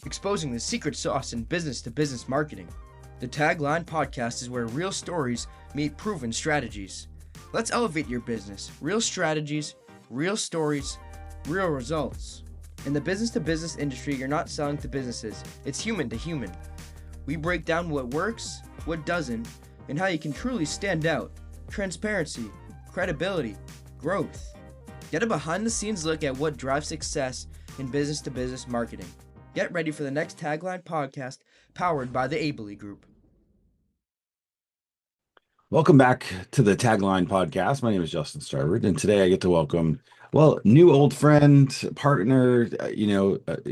exposing the secret sauce in business to business marketing. The TAGLine podcast is where real stories meet proven strategies. Let's elevate your business. Real strategies, real stories, real results. In the business to business industry, you're not selling to businesses, it's human to human. We break down what works, what doesn't, and how you can truly stand out. Transparency, credibility, growth. Get a behind the scenes look at what drives success in business to business marketing. Get ready for the next TAGLine podcast powered by the Abley Group. Welcome back to the TAGLine podcast. My name is Justin Starbird, and today I get to welcome, new old friend, partner,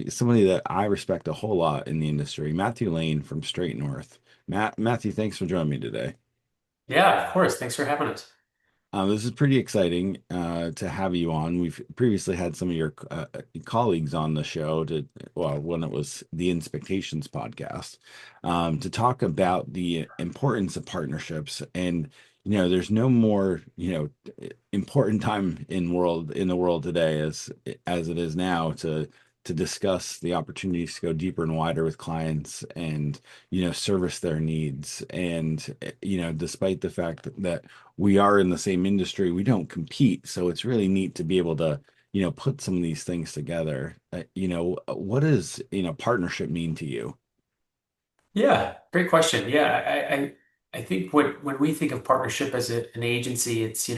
somebody that I respect a whole lot in the industry, Matthew Lane from Straight North. Matthew, thanks for joining me today. Yeah, of course. Thanks for having us. This is pretty exciting to have you on. We've previously had some of your colleagues on the show when it was the Inspectations podcast, to talk about the importance of partnerships. And, there's no more, important time in the world today as it is now to discuss the opportunities to go deeper and wider with clients and, service their needs. And, despite the fact that we are in the same industry, we don't compete. So it's really neat to be able to, put some of these things together. What does, partnership mean to you? Yeah, great question. Yeah, I think when we think of partnership as an agency, it's,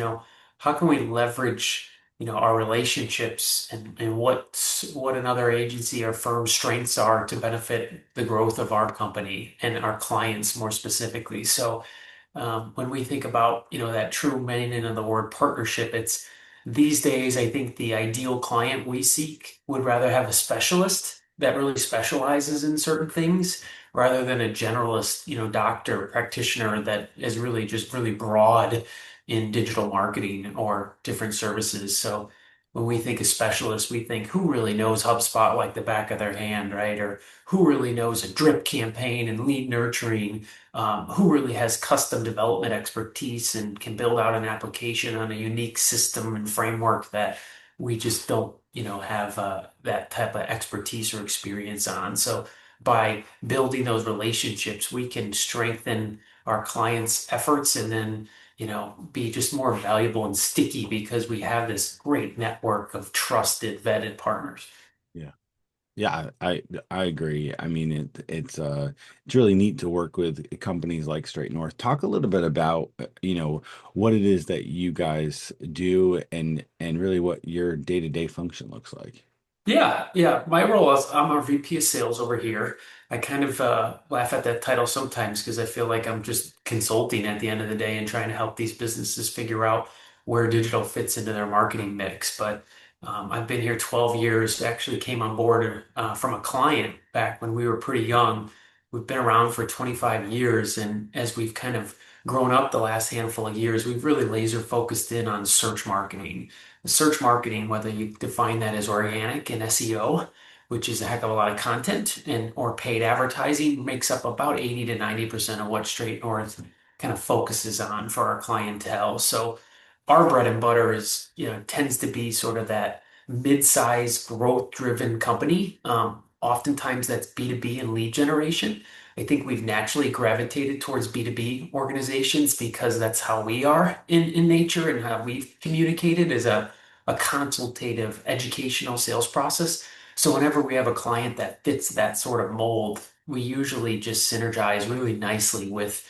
how can we leverage, our relationships and what another agency or firm's strengths are to benefit the growth of our company and our clients more specifically. So when we think about, that true meaning of the word partnership, it's these days, I think the ideal client we seek would rather have a specialist that really specializes in certain things rather than a generalist, doctor, practitioner that is really just really broad in digital marketing or different services. So when we think of specialists, we think who really knows HubSpot like the back of their hand, right? Or who really knows a drip campaign and lead nurturing, who really has custom development expertise and can build out an application on a unique system and framework that we just don't, have that type of expertise or experience on. So by building those relationships, we can strengthen our clients' efforts and then, be just more valuable and sticky because we have this great network of trusted, vetted partners. Yeah. Yeah, I agree. I mean, it's really neat to work with companies like Straight North. Talk a little bit about, what it is that you guys do and really what your day-to-day function looks like. Yeah, yeah. My role is I'm a VP of sales over here. I kind of laugh at that title sometimes because I feel like I'm just consulting at the end of the day and trying to help these businesses figure out where digital fits into their marketing mix. But I've been here 12 years. Actually came on board from a client back when we were pretty young. We've been around for 25 years, and as we've kind of grown up the last handful of years, we've really laser focused in on search marketing. Search marketing, whether you define that as organic and SEO, which is a heck of a lot of content, and or paid advertising, makes up about 80 to 90% of what Straight North kind of focuses on for our clientele. So our bread and butter is, tends to be sort of that mid-sized growth-driven company. Oftentimes that's B2B and lead generation. I think we've naturally gravitated towards B2B organizations because that's how we are in nature and how we've communicated as a consultative educational sales process. So whenever we have a client that fits that sort of mold, we usually just synergize really nicely with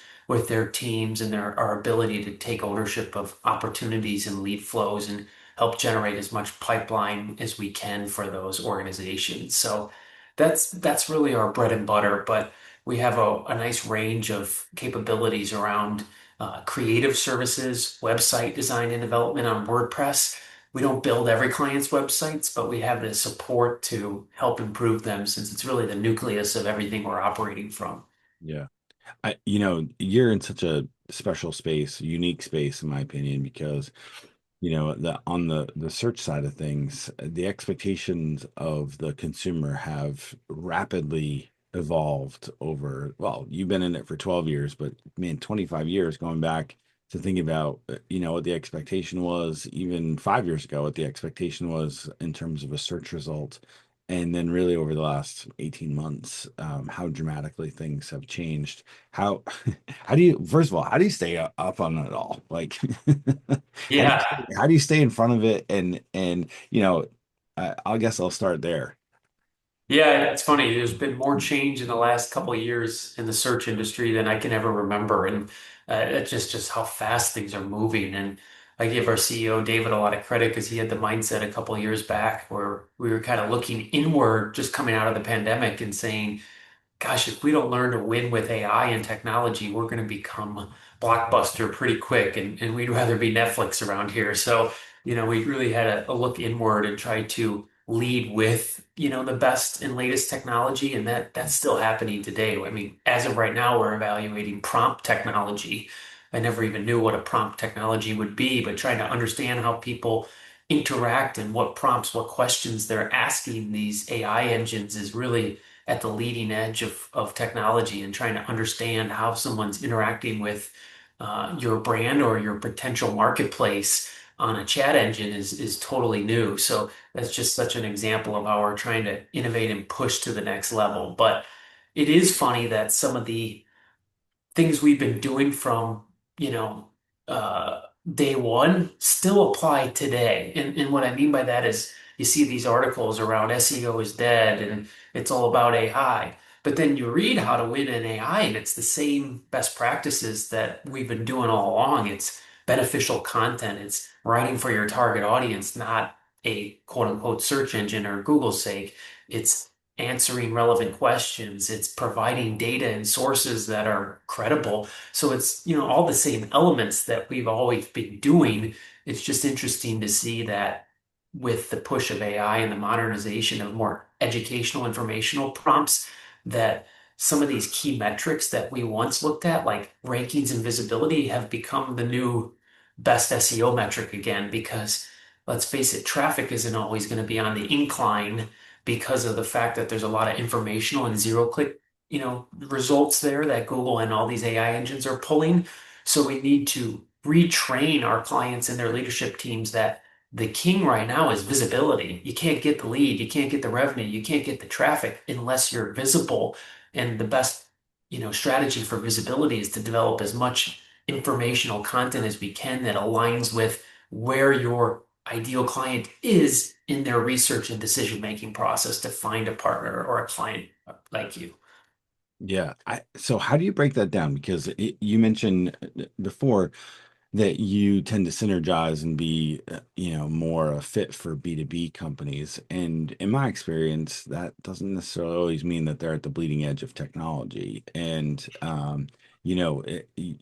their teams and our ability to take ownership of opportunities and lead flows and help generate as much pipeline as we can for those organizations. So that's really our bread and butter, but we have a nice range of capabilities around creative services, website design and development on WordPress. We don't build every client's websites, but we have the support to help improve them since it's really the nucleus of everything we're operating from. Yeah. You're in such a special space, unique space, in my opinion, because on the search side of things, the expectations of the consumer have rapidly evolved over, well, you've been in it for 12 years, but man, 25 years going back to think about, what the expectation was even 5 years ago, what the expectation was in terms of a search result. and then really over the last 18 months, how dramatically things have changed. How how do you, first of all, how do you stay up on it all? Like Yeah. how do you stay in front of it? And I guess I'll start there. Yeah, it's funny. There's been more change in the last couple of years in the search industry than I can ever remember, and it's just how fast things are moving. And I give our CEO David a lot of credit because he had the mindset a couple of years back where we were kind of looking inward, just coming out of the pandemic, and saying, gosh, if we don't learn to win with AI and technology, we're going to become blockbuster pretty quick, and we'd rather be Netflix around here. So, we really had a look inward and try to lead with, the best and latest technology, and that's still happening today. I mean, as of right now, we're evaluating prompt technology. I never even knew what a prompt technology would be, but trying to understand how people interact and what prompts, what questions they're asking these AI engines is really at the leading edge of technology, and trying to understand how someone's interacting with your brand or your potential marketplace on a chat engine is totally new. So that's just such an example of how we're trying to innovate and push to the next level. But it is funny that some of the things we've been doing from, you know, uh, day one still apply today. And what I mean by that is you see these articles around SEO is dead and it's all about AI. But then you read how to win in AI and it's the same best practices that we've been doing all along. It's beneficial content. It's writing for your target audience, not a quote unquote search engine or Google's sake. It's answering relevant questions. It's providing data and sources that are credible. So it's, all the same elements that we've always been doing. It's just interesting to see that with the push of AI and the modernization of more educational informational prompts, that some of these key metrics that we once looked at, like rankings and visibility, have become the new best SEO metric again, because let's face it, traffic isn't always going to be on the incline because of the fact that there's a lot of informational and zero click, results there that Google and all these AI engines are pulling. So we need to retrain our clients and their leadership teams that the king right now is visibility. You can't get the lead, you can't get the revenue, you can't get the traffic unless you're visible. And the best, strategy for visibility is to develop as much informational content as we can that aligns with where your ideal client is in their research and decision making process to find a partner or a client like you. Yeah. So how do you break that down? Because you mentioned before that you tend to synergize and be, more a fit for B2B companies. And in my experience, that doesn't necessarily always mean that they're at the bleeding edge of technology. And,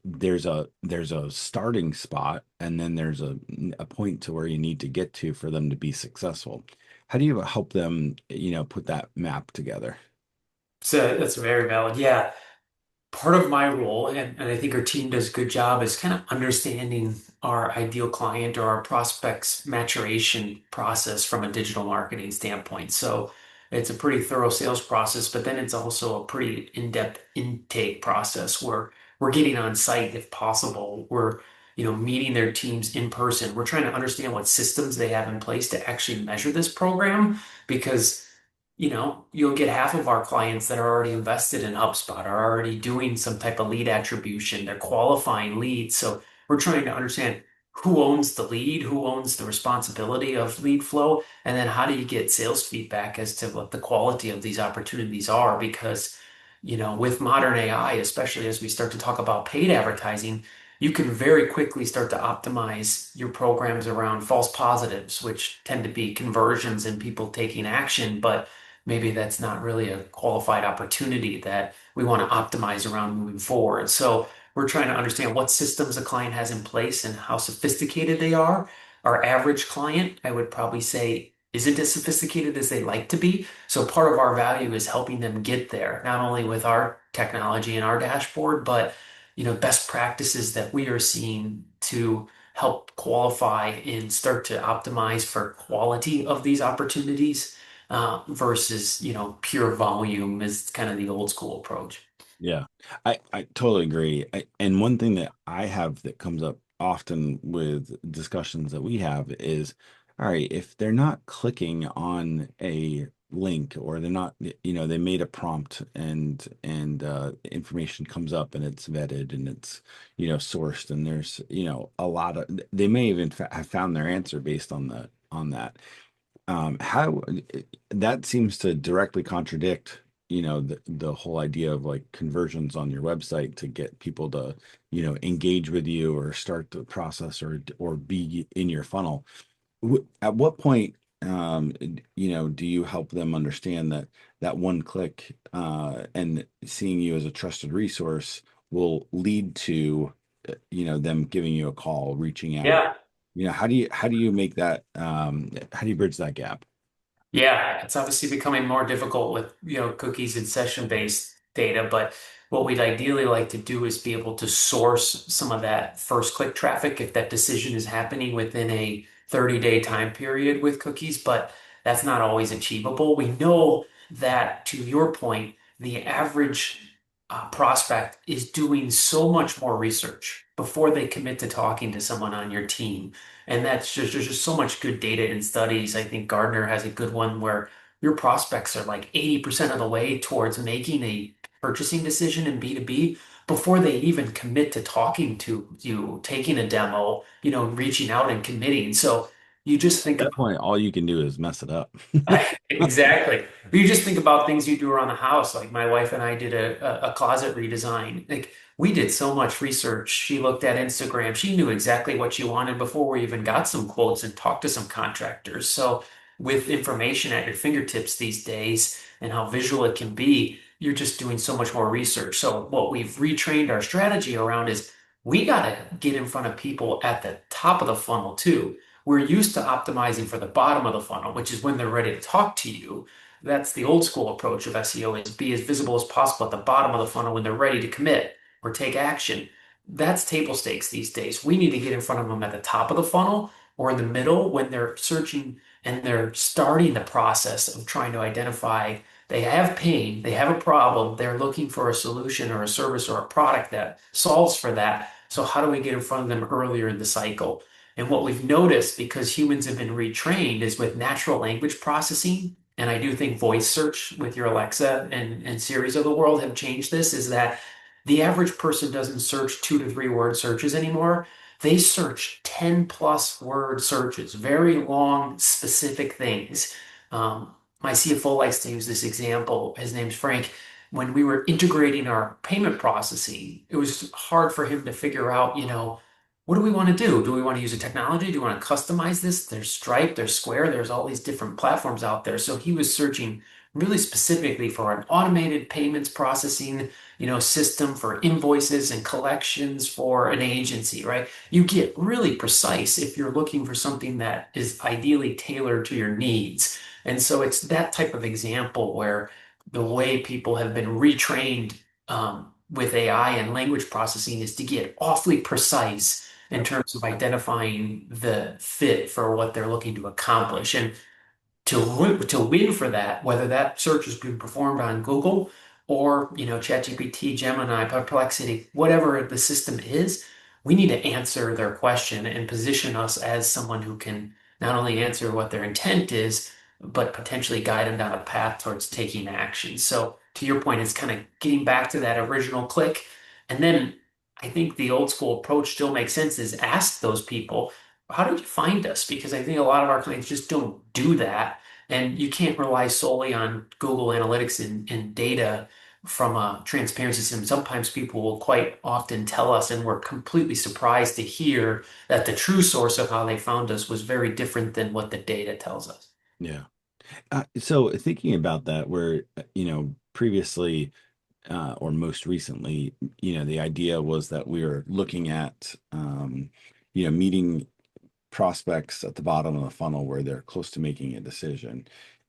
there's a starting spot, and then there's a point to where you need to get to for them to be successful. How do you help them, put that map together? So that's very valid. Yeah. Part of my role, and I think our team does a good job, is kind of understanding our ideal client or our prospects maturation process from a digital marketing standpoint. So it's a pretty thorough sales process, but then it's also a pretty in-depth intake process where we're getting on site if possible. We're, meeting their teams in person. We're trying to understand what systems they have in place to actually measure this program, because you'll get half of our clients that are already invested in HubSpot, are already doing some type of lead attribution. They're qualifying leads. So we're trying to understand who owns the lead, who owns the responsibility of lead flow, and then how do you get sales feedback as to what the quality of these opportunities are? Because, with modern AI, especially as we start to talk about paid advertising, you can very quickly start to optimize your programs around false positives, which tend to be conversions and people taking action, but maybe that's not really a qualified opportunity that we want to optimize around moving forward. So we're trying to understand what systems a client has in place and how sophisticated they are. Our average client, I would probably say, isn't as sophisticated as they like to be. So part of our value is helping them get there, not only with our technology and our dashboard, but best practices that we are seeing to help qualify and start to optimize for quality of these opportunities, versus, pure volume is kind of the old school approach. Yeah, I totally agree. And one thing that I have that comes up often with discussions that we have is, all right, if they're not clicking on a link, or they're not, they made a prompt, and information comes up and it's vetted and it's, sourced, and there's, a lot of, they may even have found their answer based on that. How that seems to directly contradict, the whole idea of like conversions on your website to get people to, engage with you or start the process, or be in your funnel. At what point, do you help them understand that that one click, and seeing you as a trusted resource will lead to, them giving you a call, reaching out? Yeah. How do you make that, how do you bridge that gap? Yeah, it's obviously becoming more difficult with, cookies and session-based data, but what we'd ideally like to do is be able to source some of that first click traffic if that decision is happening within a 30-day time period with cookies, but that's not always achievable. We know that, to your point, the average prospect is doing so much more research before they commit to talking to someone on your team. And that's just, there's just so much good data and studies. I think Gardner has a good one where your prospects are like 80% of the way towards making a purchasing decision in B2B before they even commit to talking to you, taking a demo, reaching out and committing. So you just think At that about point, all you can do is mess it up. exactly. You just think about things you do around the house. Like my wife and I did a closet redesign. Like we did so much research. She looked at Instagram. She knew exactly what she wanted before we even got some quotes and talked to some contractors. So with information at your fingertips these days and how visual it can be, you're just doing so much more research. So what we've retrained our strategy around is we got to get in front of people at the top of the funnel too. We're used to optimizing for the bottom of the funnel, which is when they're ready to talk to you. That's the old school approach of SEO is be as visible as possible at the bottom of the funnel when they're ready to commit or take action. That's table stakes these days. We need to get in front of them at the top of the funnel or in the middle when they're searching and they're starting the process of trying to identify they have pain, they have a problem, they're looking for a solution or a service or a product that solves for that. So how do we get in front of them earlier in the cycle? And what we've noticed, because humans have been retrained, is with natural language processing, and I do think voice search with your Alexa and Siris of the world have changed this, is that the average person doesn't search 2 to 3 word searches anymore. They search 10 plus word searches, very long, specific things. My CFO likes to use this example. His name's Frank. When we were integrating our payment processing, it was hard for him to figure out, what do we want to do? Do we want to use a technology? Do we want to customize this? There's Stripe, there's Square, there's all these different platforms out there. So he was searching really specifically for an automated payments processing, system for invoices and collections for an agency, right? You get really precise if you're looking for something that is ideally tailored to your needs. And so it's that type of example where the way people have been retrained with AI and language processing is to get awfully precise in terms of identifying the fit for what they're looking to accomplish. And to win for that, whether that search is being performed on Google or ChatGPT, Gemini, Perplexity, whatever the system is, we need to answer their question and position us as someone who can not only answer what their intent is, but potentially guide them down a path towards taking action. So to your point, it's kind of getting back to that original click. And then I think the old school approach still makes sense is ask those people, how did you find us? Because I think a lot of our clients just don't do that. And you can't rely solely on Google Analytics and data from a transparency system. Sometimes people will quite often tell us, and we're completely surprised to hear that the true source of how they found us was very different than what the data tells us. Yeah. So thinking about that, where, previously, or most recently, the idea was that we were looking at, meeting prospects at the bottom of the funnel where they're close to making a decision,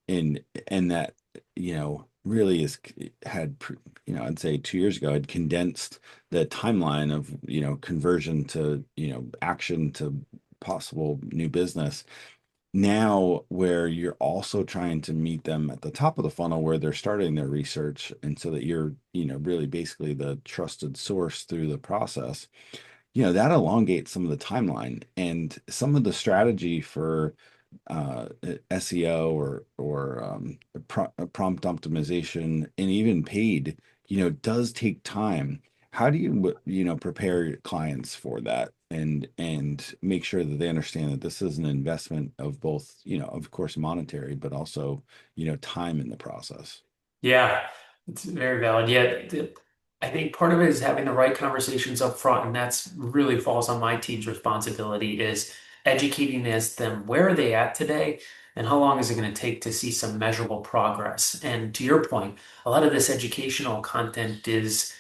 and that, really I'd say 2 years ago had condensed the timeline of, conversion to, action to possible new business. Now, where you're also trying to meet them at the top of the funnel where they're starting their research, and so that you're, really basically the trusted source through the process, that elongates some of the timeline and some of the strategy for SEO or prompt optimization and even paid, does take time. How do you, prepare your clients for that and make sure that they understand that this is an investment of both, of course, monetary, but also, time in the process? Yeah, it's very valid. Yeah, I think part of it is having the right conversations up front, and that's really falls on my team's responsibility is educating as them where are they at today and how long is it going to take to see some measurable progress. And to your point, a lot of this educational content is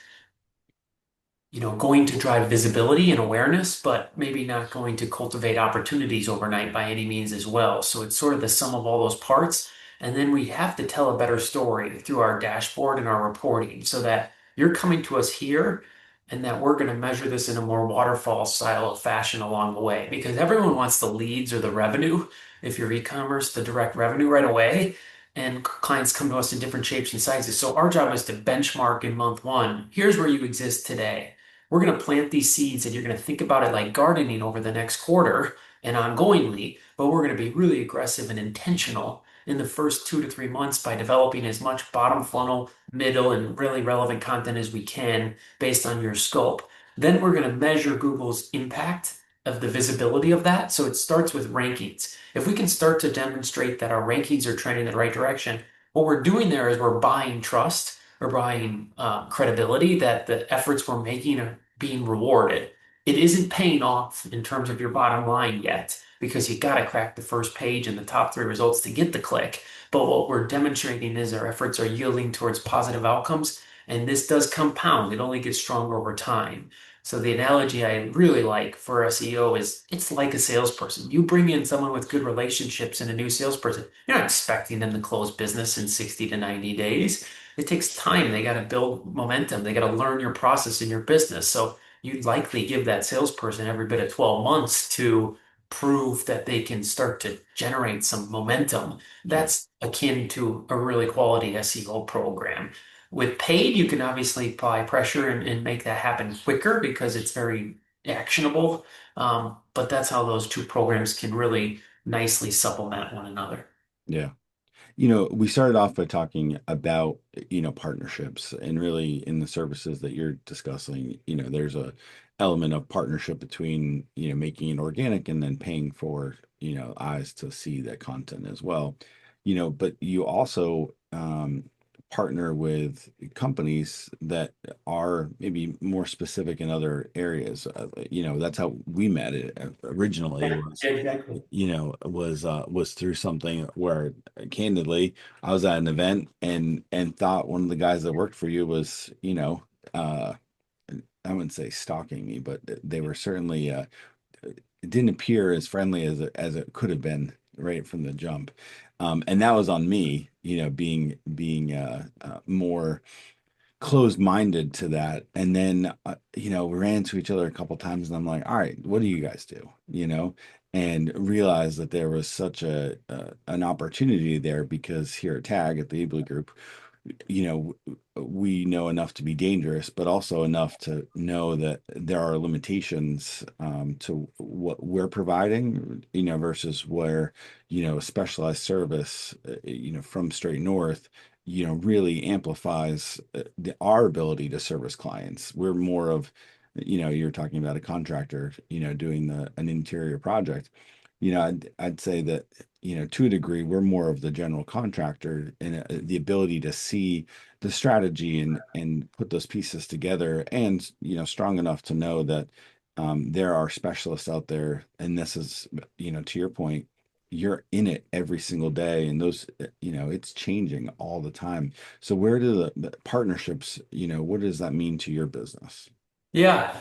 going to drive visibility and awareness, but maybe not going to cultivate opportunities overnight by any means as well. So it's sort of the sum of all those parts. And then we have to tell a better story through our dashboard and our reporting so that you're coming to us here and that we're going to measure this in a more waterfall style of fashion along the way. Because everyone wants the leads or the revenue, if you're e-commerce, the direct revenue right away. And clients come to us in different shapes and sizes. So our job is to benchmark in month one. Here's where you exist today. We're going to plant these seeds and you're going to think about it like gardening over the next quarter and ongoingly, but we're going to be really aggressive and intentional in the first 2 to 3 months by developing as much bottom funnel, middle, and really relevant content as we can based on your scope. Then we're going to measure Google's impact of the visibility of that. So it starts with rankings. If we can start to demonstrate that our rankings are trending in the right direction, what we're doing there is we're buying trust or buying credibility that the efforts we're making are being rewarded. It isn't paying off in terms of your bottom line yet because you got to crack the first page and the top three results to get the click. But what we're demonstrating is our efforts are yielding towards positive outcomes, and this does compound. It only gets stronger over time. So the analogy I really like for SEO is it's like a salesperson. You bring in someone with good relationships and a new salesperson. You're not expecting them to close business in 60 to 90 days. It takes time. They got to build momentum. They got to learn your process in your business. So you'd likely give that salesperson every bit of 12 months to prove that they can start to generate some momentum. Yeah. That's akin to a really quality SEO program. With paid, you can obviously apply pressure and make that happen quicker because it's very actionable. But that's how those two programs can really nicely supplement one another. Yeah. We started off by talking about, partnerships and really in the services that you're discussing, there's a element of partnership between, making it organic and then paying for, eyes to see that content as well. But you also partner with companies that are maybe more specific in other areas. That's how we met it originally Yeah, was exactly. was through something where candidly I was at an event and thought one of the guys that worked for you was, uh I wouldn't say stalking me, but they were certainly it didn't appear as friendly as it could have been right from the jump. And that was on me, being more closed-minded to that. And then, we ran into each other a couple times, and I'm like, all right, what do you guys do? And realized that there was such an opportunity there because here at TAG at the Ebley Group, we know enough to be dangerous, but also enough to know that there are limitations to what we're providing, versus where, a specialized service, from Straight North, really amplifies our ability to service clients. We're more of, you're talking about a contractor, doing an interior project. I'd say that, to a degree, we're more of the general contractor and the ability to see the strategy and put those pieces together and, strong enough to know that there are specialists out there. And this is, to your point, you're in it every single day and those, it's changing all the time. So where do the partnerships, what does that mean to your business? Yeah,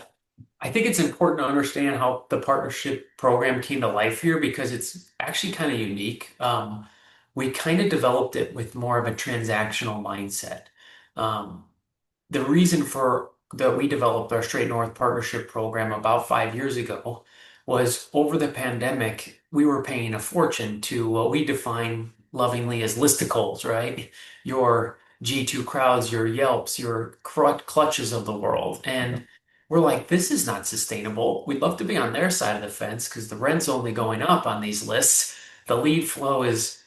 I think it's important to understand how the partnership program came to life here because it's actually kind of unique. We kind of developed it with more of a transactional mindset. Um, the reason for that we developed our Straight North Partnership Program about 5 years ago was over the pandemic, we were paying a fortune to what we define lovingly as listicles, right? Your G2 crowds, your Yelps, your clutches of the world. Yeah. And we're like, this is not sustainable. We'd love to be on their side of the fence because the rent's only going up on these lists. The lead flow is,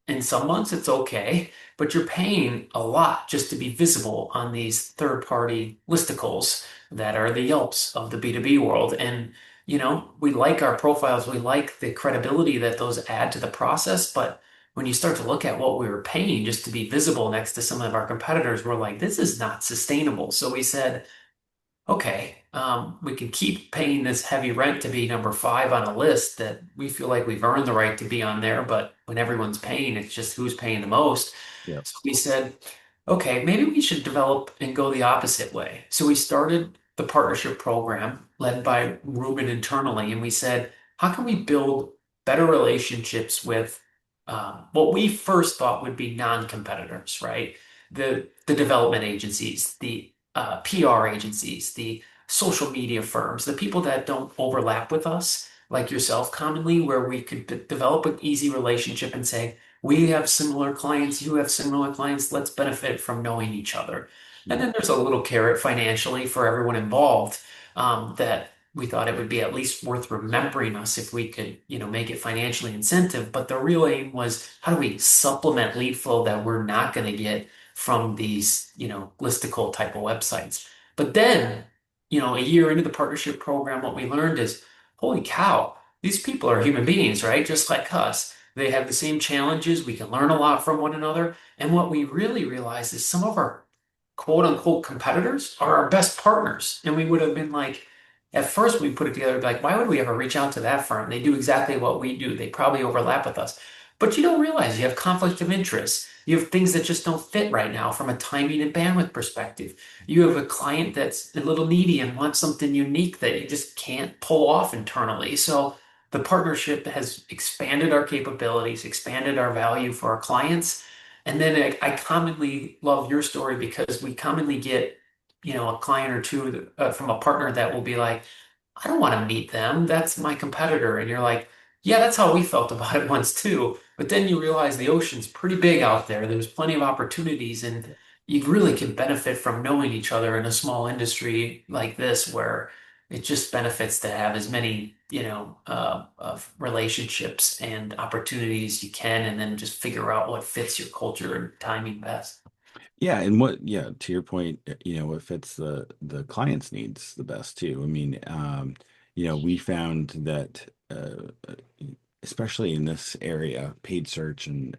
in some months it's okay, but you're paying a lot just to be visible on these third-party listicles that are the Yelps of the B2B world. And, we like our profiles, we like the credibility that those add to the process, but when you start to look at what we were paying just to be visible next to some of our competitors, we're like, this is not sustainable. So we said, okay, we can keep paying this heavy rent to be number five on a list that we feel like we've earned the right to be on there, but when everyone's paying, it's just who's paying the most. Yeah. So we said, okay, maybe we should develop and go the opposite way. So we started the partnership program led by Ruben internally, and we said, how can we build better relationships with what we first thought would be non-competitors, right? The development agencies, the PR agencies, the social media firms, the people that don't overlap with us, like yourself commonly, where we could develop an easy relationship and say, we have similar clients, you have similar clients, let's benefit from knowing each other. And Yeah. then there's a little carrot financially for everyone involved, that we thought it would be at least worth remembering us if we could, make it financially incentive. But the real aim was, how do we supplement lead flow that we're not going to get from these, listicle type of websites? But then, a year into the partnership program, what we learned is, holy cow, these people are human beings, right? Just like us. They have the same challenges. We can learn a lot from one another. And what we really realized is some of our quote unquote competitors are our best partners. And we would have been like, at first we put it together, like, why would we ever reach out to that firm? They do exactly what we do. They probably overlap with us. But you don't realize you have conflict of interest. You have things that just don't fit right now from a timing and bandwidth perspective. You have a client that's a little needy and wants something unique that you just can't pull off internally. So the partnership has expanded our capabilities, expanded our value for our clients. And then I commonly love your story because we commonly get, a client or two from a partner that will be like, I don't want to meet them. That's my competitor. And you're like, yeah, that's how we felt about it once too. But then you realize the ocean's pretty big out there. There's plenty of opportunities, and you really can benefit from knowing each other in a small industry like this, where it just benefits to have as many, of relationships and opportunities you can, and then just figure out what fits your culture and timing best. Yeah, and yeah, to your point, what fits the client's needs the best too. I mean, we found that especially in this area, paid search and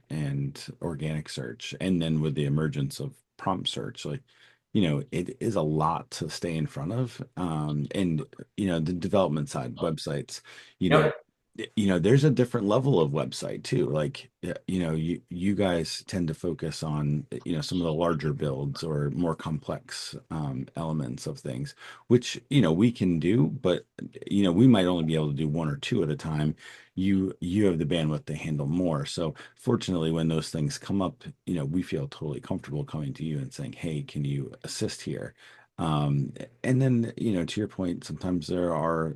organic search, and then with the emergence of prompt search, like, it is a lot to stay in front of. And the development side, websites, you know, Yep. there's a different level of website too. Like, you guys tend to focus on, some of the larger builds or more complex elements of things, which, we can do, but, we might only be able to do one or two at a time. You have the bandwidth to handle more. So fortunately, when those things come up, we feel totally comfortable coming to you and saying, hey, can you assist here? And then, to your point, sometimes there are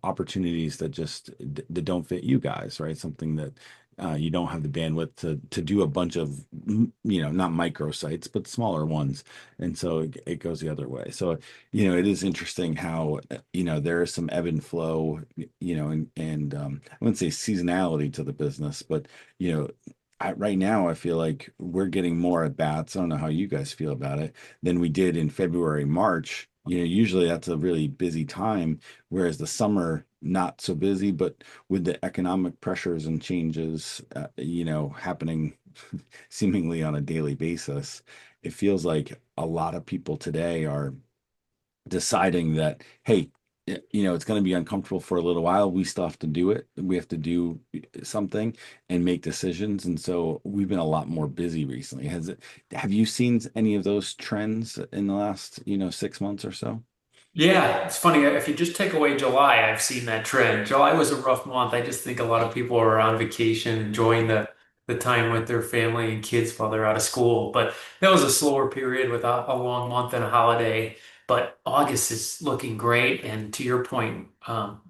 opportunities that just that don't fit you guys, right? Something that you don't have the bandwidth to do a bunch of, not micro sites, but smaller ones. And so it goes the other way. So, it is interesting how, there is some ebb and flow, and I wouldn't say seasonality to the business, but, right now, I feel like we're getting more at bats. I don't know how you guys feel about it than we did in February, March. Usually that's a really busy time, whereas the summer, not so busy, but with the economic pressures and changes, happening seemingly on a daily basis, it feels like a lot of people today are deciding that, hey, it's going to be uncomfortable for a little while. We still have to do it. We have to do something and make decisions. And so we've been a lot more busy recently. Have you seen any of those trends in the last, 6 months or so? Yeah, it's funny. If you just take away July, I've seen that trend. July was a rough month. I just think a lot of people are on vacation, enjoying the time with their family and kids while they're out of school. But that was a slower period with a long month and a holiday. But August is looking great. And to your point,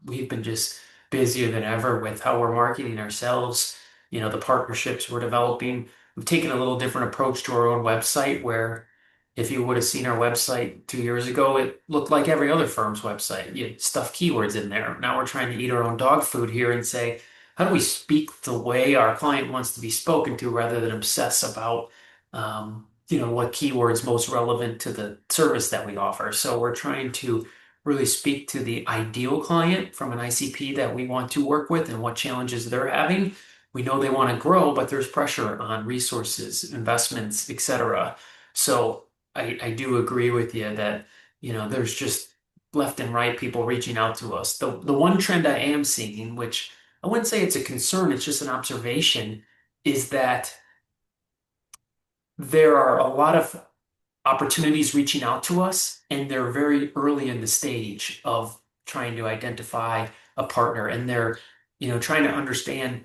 we've been just busier than ever with how we're marketing ourselves, the partnerships we're developing. We've taken a little different approach to our own website where if you would have seen our website 2 years ago, it looked like every other firm's website. You stuff keywords in there. Now we're trying to eat our own dog food here and say, how do we speak the way our client wants to be spoken to rather than obsess about what keywords most relevant to the service that we offer. So we're trying to really speak to the ideal client from an ICP that we want to work with and what challenges they're having. We know they want to grow, but there's pressure on resources, investments, etc. So I do agree with you that, there's just left and right people reaching out to us. The one trend I am seeing, which I wouldn't say it's a concern, it's just an observation, is that there are a lot of opportunities reaching out to us, and they're very early in the stage of trying to identify a partner, and they're, trying to understand,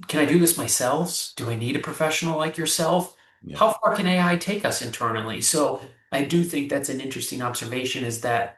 can I do this myself? Do I need a professional like yourself? Yeah. How far can AI take us internally? So I do think that's an interesting observation is that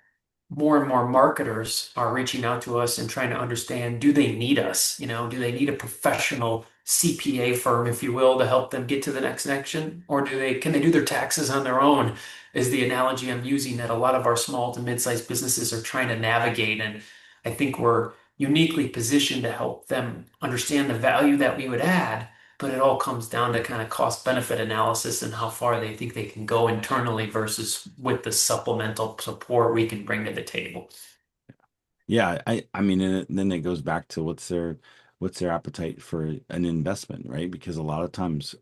more and more marketers are reaching out to us and trying to understand, do they need us? Do they need a professional CPA firm, if you will, to help them get to the next action? Or can they do their taxes on their own? Is the analogy I'm using that a lot of our small to mid-sized businesses are trying to navigate. And I think we're uniquely positioned to help them understand the value that we would add, but it all comes down to kind of cost benefit analysis and how far they think they can go internally versus with the supplemental support we can bring to the table. Yeah, I mean, and then it goes back to what's their appetite for an investment, right? Because a lot of times,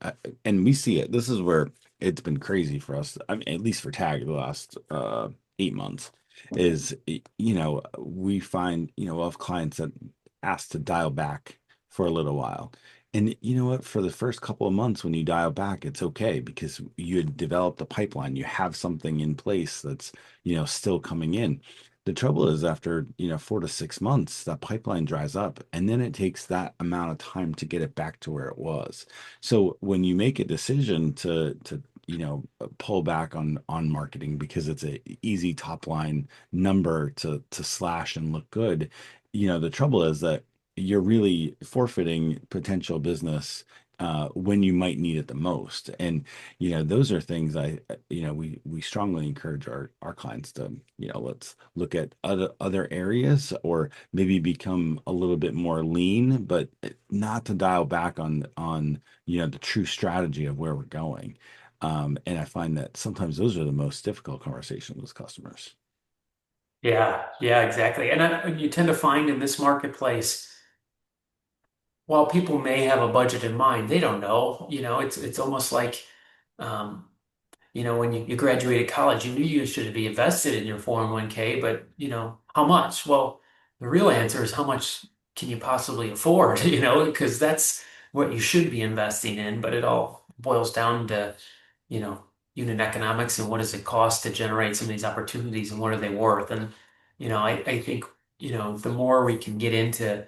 and we see it. This is where it's been crazy for us. I mean, at least for Tag, the last 8 months, is we find we'll have clients that ask to dial back for a little while, and you know what? For the first couple of months, when you dial back, it's okay because you had developed a pipeline, you have something in place that's still coming in. The trouble is after, 4 to 6 months, that pipeline dries up and then it takes that amount of time to get it back to where it was. So when you make a decision to pull back on marketing because it's a easy top line number to slash and look good, the trouble is that you're really forfeiting potential business when you might need it the most. And those are things we strongly encourage our clients to let's look at other areas or maybe become a little bit more lean, but not to dial back on the true strategy of where we're going. And I find that sometimes those are the most difficult conversations with customers. Yeah, yeah, exactly. And you tend to find in this marketplace, while people may have a budget in mind, they don't know. It's almost like, um, when you graduated college, you knew you should be invested in your 401k, but how much? Well, the real answer is how much can you possibly afford, because that's what you should be investing in, but it all boils down to, you know, unit economics and what does it cost to generate some of these opportunities and what are they worth? And, I think, the more we can get into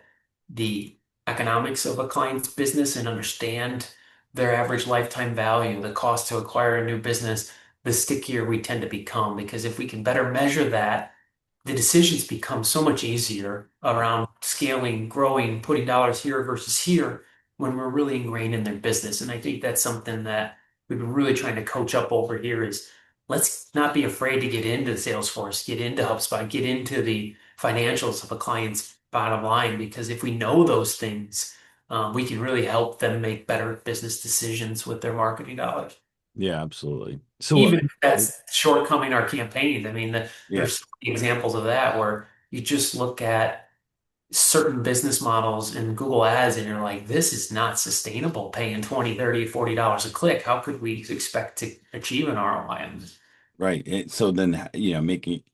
the economics of a client's business and understand their average lifetime value, the cost to acquire a new business, the stickier we tend to become. Because if we can better measure that, the decisions become so much easier around scaling, growing, putting dollars here versus here when we're really ingrained in their business. And I think that's something that we've been really trying to coach up over here is let's not be afraid to get into Salesforce, get into HubSpot, get into the financials of a client's bottom line, because if we know those things, we can really help them make better business decisions with their marketing dollars. Yeah, absolutely. So Even if that's shortcoming our campaigns. I mean, yeah. there's so many examples of that where you just look at certain business models in Google Ads and you're like, this is not sustainable paying 20, 30, $40 a click. How could we expect to achieve an ROI on this? Right. So then, making,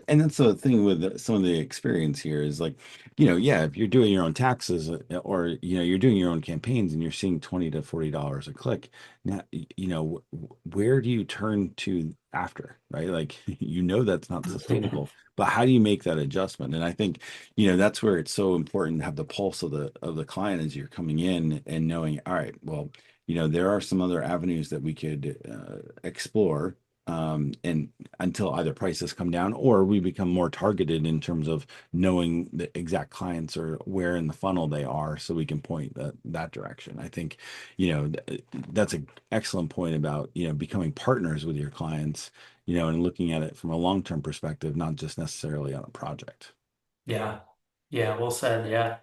and that's the thing with some of the experience here is like, yeah, if you're doing your own taxes or, you're doing your own campaigns and you're seeing $20 to $40 a click, now, where do you turn to after, right? Like, that's not sustainable, but how do you make that adjustment? And I think, that's where it's so important to have the pulse of the client as you're coming in and knowing, all right, well, there are some other avenues that we could explore and until either prices come down or we become more targeted in terms of knowing the exact clients or where in the funnel they are so we can point that direction. I think, that's an excellent point about, becoming partners with your clients, and looking at it from a long-term perspective, not just necessarily on a project. Yeah. Yeah. Well said. Yeah.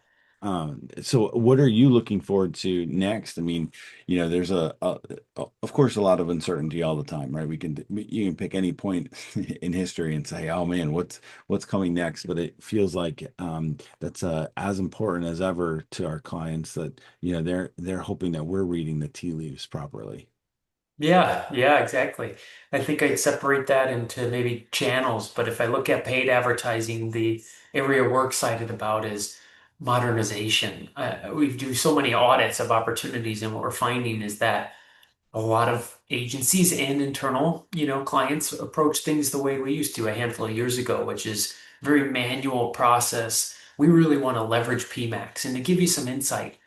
So what are you looking forward to next? I mean, there's of course, a lot of uncertainty all the time, right? You can pick any point in history and say, oh man, what's coming next? But it feels like that's as important as ever to our clients that, they're hoping that we're reading the tea leaves properly. Yeah, yeah, exactly. I think I'd separate that into maybe channels, but if I look at paid advertising, the area we're excited about is modernization. We do so many audits of opportunities, and what we're finding is that a lot of agencies and internal, clients approach things the way we used to a handful of years ago, which is very manual process. We really want to leverage PMAX. And to give you some insight,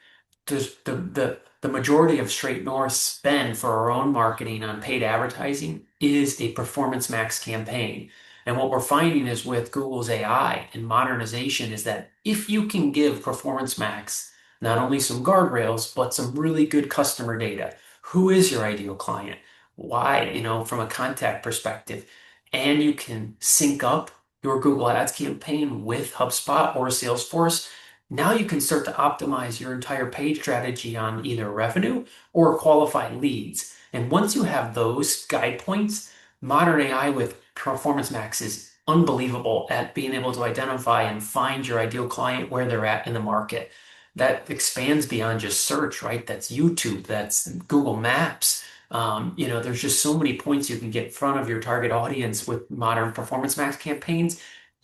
the majority of Straight North spend for our own marketing on paid advertising is a Performance Max campaign. And what we're finding is with Google's AI and modernization is that if you can give Performance Max not only some guardrails, but some really good customer data, who is your ideal client? Why, from a contact perspective, and you can sync up your Google Ads campaign with HubSpot or Salesforce, now you can start to optimize your entire page strategy on either revenue or qualified leads. And once you have those guide points, modern AI with Performance Max is unbelievable at being able to identify and find your ideal client where they're at in the market. That expands beyond just search, right? That's YouTube, that's Google Maps. There's just so many points you can get in front of your target audience with modern Performance Max campaigns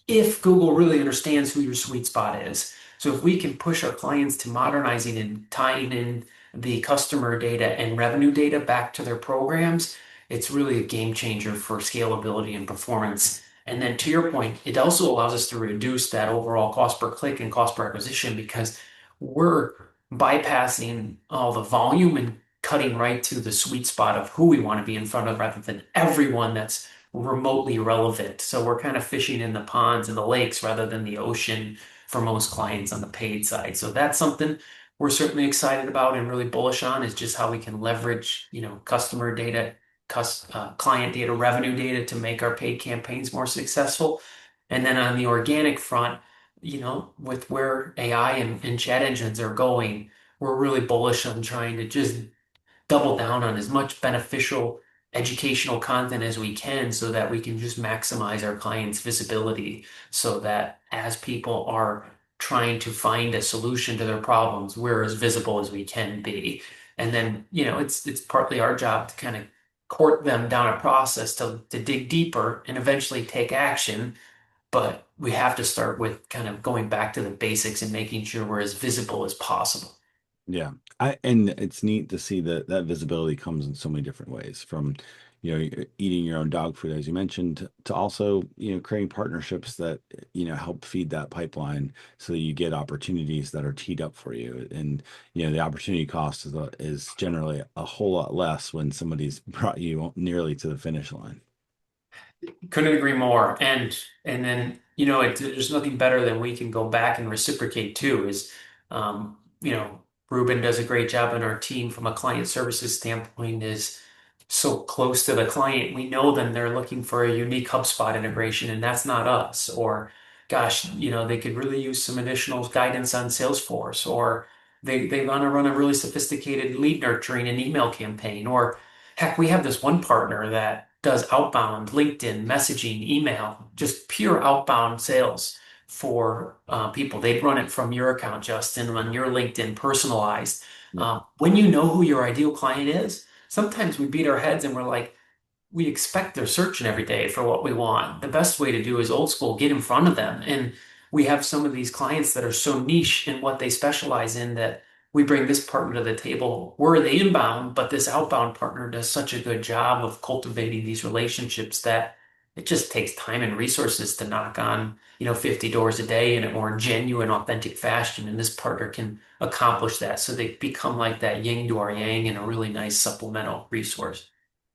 if Google really understands who your sweet spot is. So if we can push our clients to modernizing and tying in the customer data and revenue data back to their programs, it's really a game changer for scalability and performance. And then to your point, it also allows us to reduce that overall cost per click and cost per acquisition because we're bypassing all the volume and cutting right to the sweet spot of who we want to be in front of rather than everyone that's remotely relevant. So we're kind of fishing in the ponds and the lakes rather than the ocean for most clients on the paid side. So that's something we're certainly excited about and really bullish on is just how we can leverage, customer data, client data, revenue data to make our paid campaigns more successful. And then on the organic front, with where AI and chat engines are going, we're really bullish on trying to just double down on as much beneficial educational content as we can so that we can just maximize our clients' visibility so that as people are trying to find a solution to their problems, we're as visible as we can be. And then, it's partly our job to kind of court them down a process to dig deeper and eventually take action. But we have to start with kind of going back to the basics and making sure we're as visible as possible. Yeah. And it's neat to see that that visibility comes in so many different ways from, eating your own dog food, as you mentioned, to also, creating partnerships that, help feed that pipeline so that you get opportunities that are teed up for you. And, the opportunity cost is generally a whole lot less when somebody's brought you nearly to the finish line. Couldn't agree more. And then, there's nothing better than we can go back and reciprocate too, is Ruben does a great job in our team from a client services standpoint, is so close to the client. We know them, they're looking for a unique HubSpot integration, and that's not us. Or gosh, they could really use some additional guidance on Salesforce, or they want to run a really sophisticated lead nurturing and email campaign, or heck, we have this one partner that does outbound LinkedIn messaging, email, just pure outbound sales for people. They'd run it from your account, Justin, on your LinkedIn, personalized. Yeah. When you know who your ideal client is, sometimes we beat our heads and we're like, we expect they're searching every day for what we want. The best way to do is old school, get in front of them. And we have some of these clients that are so niche in what they specialize in that we bring this partner to the table. We're the inbound, but this outbound partner does such a good job of cultivating these relationships that it just takes time and resources to knock on, 50 doors a day in a more genuine, authentic fashion. And this partner can accomplish that. So they become like that yin to our yang and a really nice supplemental resource.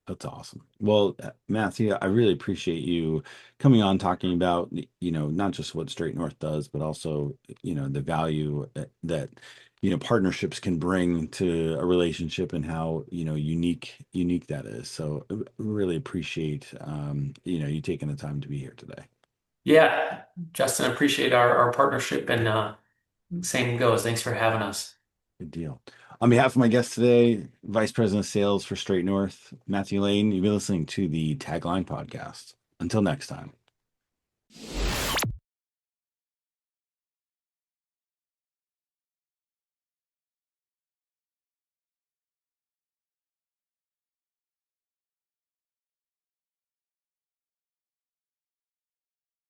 That's awesome. Well, Matthew, I really appreciate you coming on talking about, not just what Straight North does, but also, the value that, partnerships can bring to a relationship and how, unique that is. So really appreciate, you taking the time to be here today. Yeah, Justin, I appreciate our partnership and Same goes. Thanks for having us. Good deal. On behalf of my guest today, Vice President of Sales for Straight North, Matthew Lane, you've been listening to the Tagline podcast. Until next time.